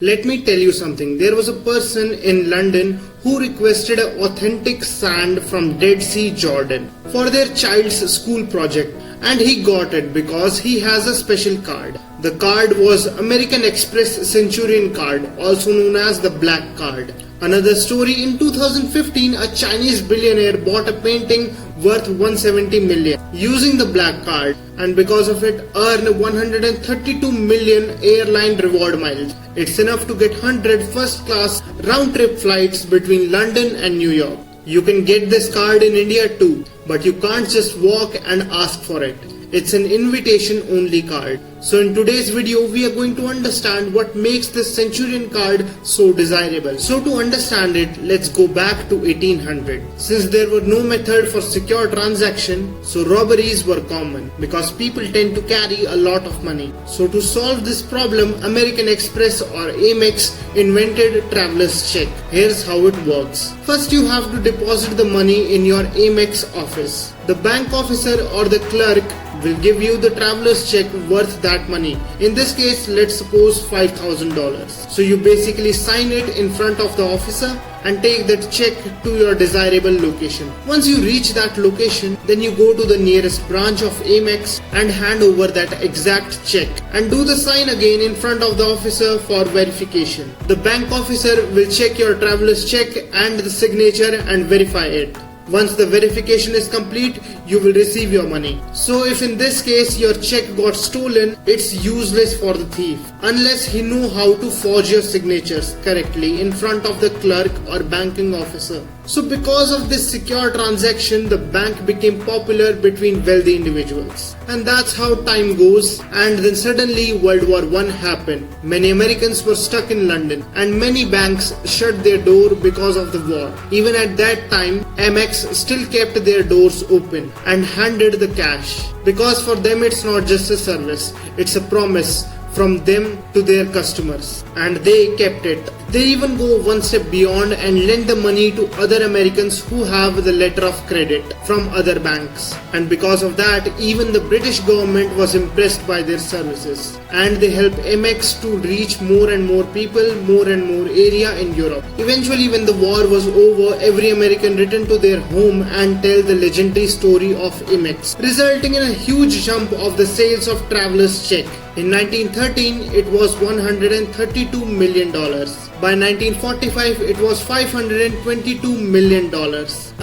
Let me tell you something. There was a person in London who requested authentic sand from Dead Sea, Jordan for their child's school project, and he got it because he has a special card. The card was American Express Centurion card, also known as the Black Card. Another story, in 2015, a Chinese billionaire bought a painting worth 170 million using the Black Card, and because of it earned 132 million airline reward miles. It's enough to get 100 first-class round-trip flights between London and New York. You can get this card in India too, but you can't just walk and ask for it. It's an invitation-only card. So in today's video, we are going to understand what makes this Centurion card so desirable. So to understand it, let's go back to 1800. Since there were no method for secure transaction, so robberies were common because people tend to carry a lot of money. So to solve this problem, American Express or Amex invented traveler's check. Here's how it works. First, you have to deposit the money in your Amex office. The bank officer or the clerk will give you the traveler's check worth that money. In this case, let's suppose $5,000. So you basically sign it in front of the officer and take that check to your desirable location. Once you reach that location, then you go to the nearest branch of Amex and hand over that exact check and do the sign again in front of the officer for verification. The bank officer will check your traveler's check and the signature and verify it. Once the verification is complete, you will receive your money. So if in this case your check got stolen, it's useless for the thief unless he know how to forge your signatures correctly in front of the clerk or banking officer. So because of this secure transaction, the bank became popular between wealthy individuals. And that's how time goes. And then suddenly World War I happened. Many Americans were stuck in London and many banks shut their door because of the war. Even at that time, Amex still kept their doors open and handed the cash. Because for them it's not just a service, it's a promise from them to their customers, and they kept it. They even go one step beyond and lend the money to other Americans who have the letter of credit from other banks. And because of that, even the British government was impressed by their services, and they helped Amex to reach more and more people, more and more area in Europe. Eventually, when the war was over, every American returned to their home and tell the legendary story of Amex, resulting in a huge jump of the sales of traveler's check. In 1913, it was $132 million. By 1945, it was $522 million.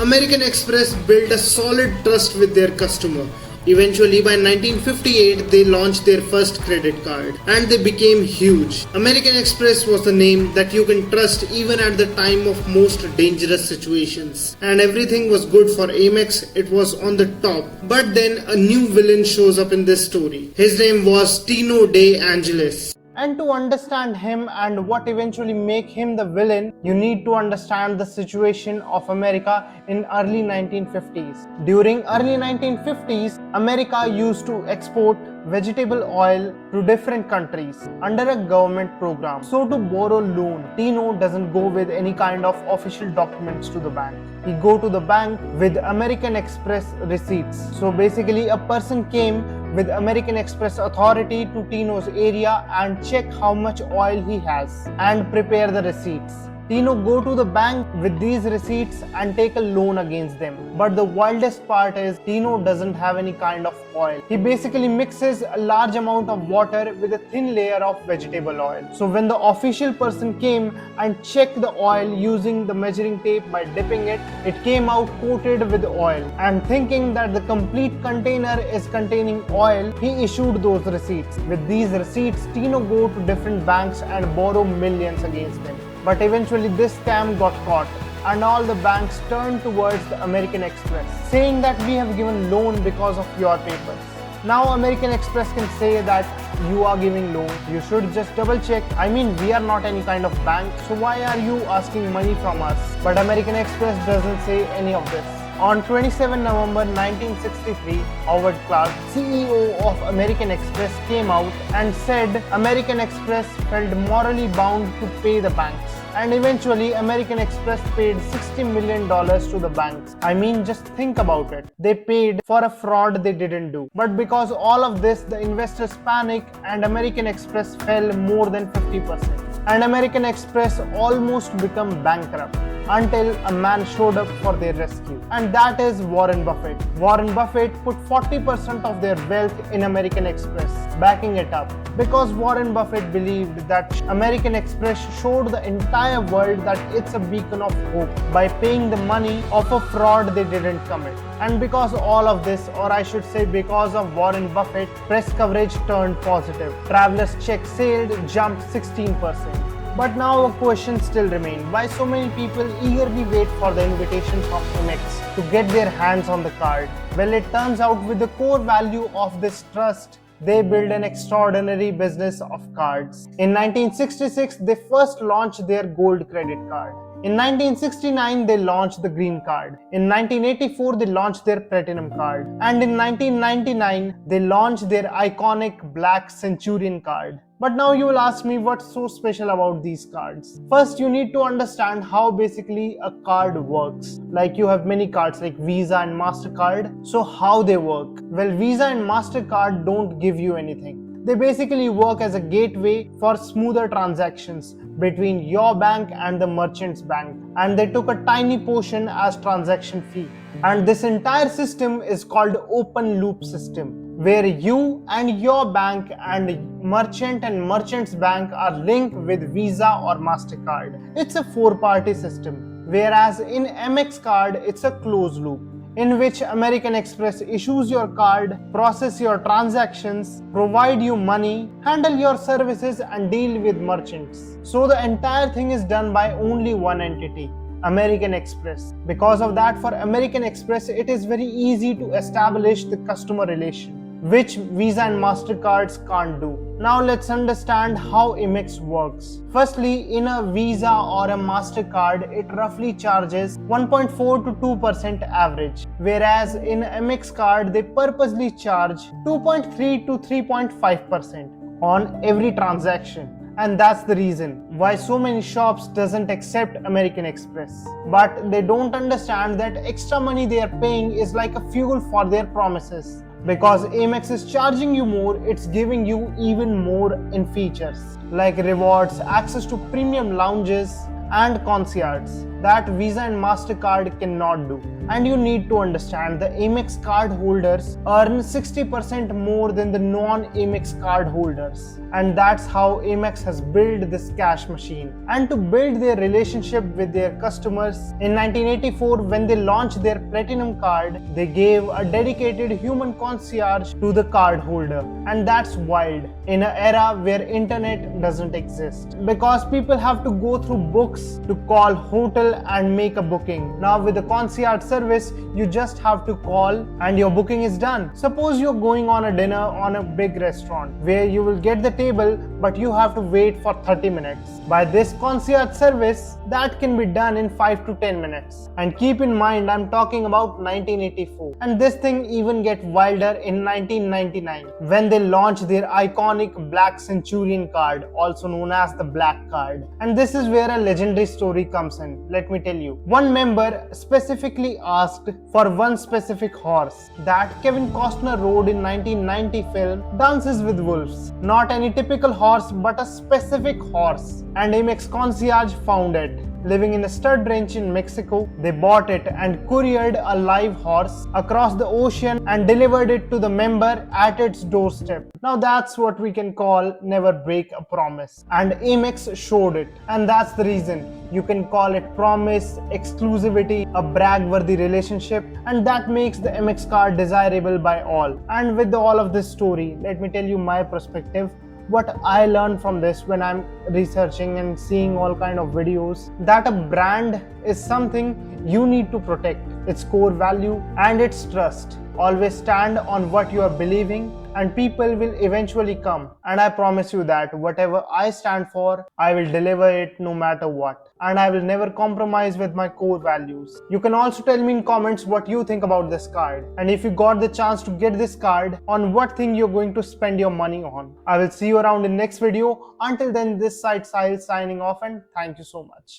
American Express built a solid trust with their customer. Eventually, by 1958, they launched their first credit card and they became huge. American Express was the name that you can trust even at the time of most dangerous situations. And everything was good for Amex, it was on the top. But then a new villain shows up in this story. His name was Tino De Angelis. And to understand him and what eventually make him the villain, you need to understand the situation of America in early 1950s. During early 1950s, America used to export vegetable oil to different countries under a government program. So to borrow loan, Tino doesn't go with any kind of official documents to the bank. He go to the bank with American Express receipts. So basically a person came with American Express authority to Tino's area and check how much oil he has and prepare the receipts. Tino go to the bank with these receipts and take a loan against them. But the wildest part is Tino doesn't have any kind of oil. He basically mixes a large amount of water with a thin layer of vegetable oil. So when the official person came and checked the oil using the measuring tape by dipping it, it came out coated with oil. And thinking that the complete container is containing oil, he issued those receipts. With these receipts, Tino go to different banks and borrow millions against them. But eventually this scam got caught and all the banks turned towards the American Express, saying that we have given loan because of your papers. Now American Express can say that you are giving loan, you should just double check. I mean, we are not any kind of bank, so why are you asking money from us? But American Express doesn't say any of this. On 27 November 1963, Howard Clark, CEO of American Express, came out and said American Express felt morally bound to pay the banks. And eventually, American Express paid $60 million to the banks. I mean, just think about it. They paid for a fraud they didn't do. But because all of this, the investors panicked and American Express fell more than 50%. and American Express almost became bankrupt until a man showed up for their rescue, and that is Warren Buffett. Warren Buffett put 40% of their wealth in American Express, backing it up, because Warren Buffett believed that American Express showed the entire world that it's a beacon of hope by paying the money of a fraud they didn't commit. And because all of this, or I should say because of Warren Buffett, press coverage turned positive. Travelers' check sailed jumped 16%. But now a question still remains. Why so many people eagerly wait for the invitation from Amex to get their hands on the card? Well, it turns out with the core value of this trust, they built an extraordinary business of cards. In 1966, they first launched their gold credit card. In 1969, they launched the green card. In 1984, they launched their platinum card. And in 1999, they launched their iconic black Centurion card. But now you will ask me what's so special about these cards. First, you need to understand how basically a card works. Like you have many cards like Visa and MasterCard. So how they work? Well, Visa and MasterCard don't give you anything. They basically work as a gateway for smoother transactions between your bank and the merchant's bank, and they took a tiny portion as transaction fee. And this entire system is called open loop system, where you and your bank and merchant's bank are linked with Visa or MasterCard. It's a four-party system, whereas in Amex card it's a closed loop, in which American Express issues your card, process your transactions, provide you money, handle your services and deal with merchants. So the entire thing is done by only one entity, American Express. Because of that, for American Express, it is very easy to establish the customer relation, which Visa and MasterCards can't do. Now let's understand how Amex works. Firstly, in a Visa or a MasterCard, it roughly charges 1.4 to 2% average, whereas in Amex card, they purposely charge 2.3 to 3.5% on every transaction. And that's the reason why so many shops doesn't accept American Express. But they don't understand that extra money they are paying is like a fuel for their promises. Because Amex is charging you more, it's giving you even more in features like rewards, access to premium lounges and concierge that Visa and MasterCard cannot do. And you need to understand the Amex card holders earn 60% more than the non-Amex card holders. And that's how Amex has built this cash machine. And to build their relationship with their customers, in 1984 when they launched their platinum card, they gave a dedicated human concierge to the card holder. And that's wild in an era where internet doesn't exist, because people have to go through books to call hotel and make a booking. Now with the concierge service, you just have to call and your booking is done. Suppose you're going on a dinner on a big restaurant where you will get the table, but you have to wait for 30 minutes. By this concierge service, that can be done in 5 to 10 minutes. And keep in mind, I'm talking about 1984. And this thing even get wilder in 1999 when they launched their iconic Black Centurion card, also known as the Black Card. And this is where a legendary story comes in. Let me tell you. One member specifically asked for one specific horse that Kevin Costner rode in 1990 film Dances with Wolves. Not any typical horse, but a specific horse. And Amex concierge found it. Living in a stud ranch in Mexico, they bought it and couriered a live horse across the ocean and delivered it to the member at its doorstep. Now that's what we can call never break a promise. And Amex showed it. And that's the reason you can call it promise, exclusivity, a brag-worthy relationship, and that makes the Amex card desirable by all. And with all of this story, let me tell you my perspective. What I learned from this when I'm researching and seeing all kind of videos, that a brand is something you need to protect, its core value and its trust. Always stand on what you are believing and people will eventually come. And I promise you that whatever I stand for, I will deliver it no matter what. And I will never compromise with my core values. You can also tell me in comments what you think about this card. And if you got the chance to get this card, on what thing you're going to spend your money on. I will see you around in next video. Until then, this side Sahil signing off, and thank you so much.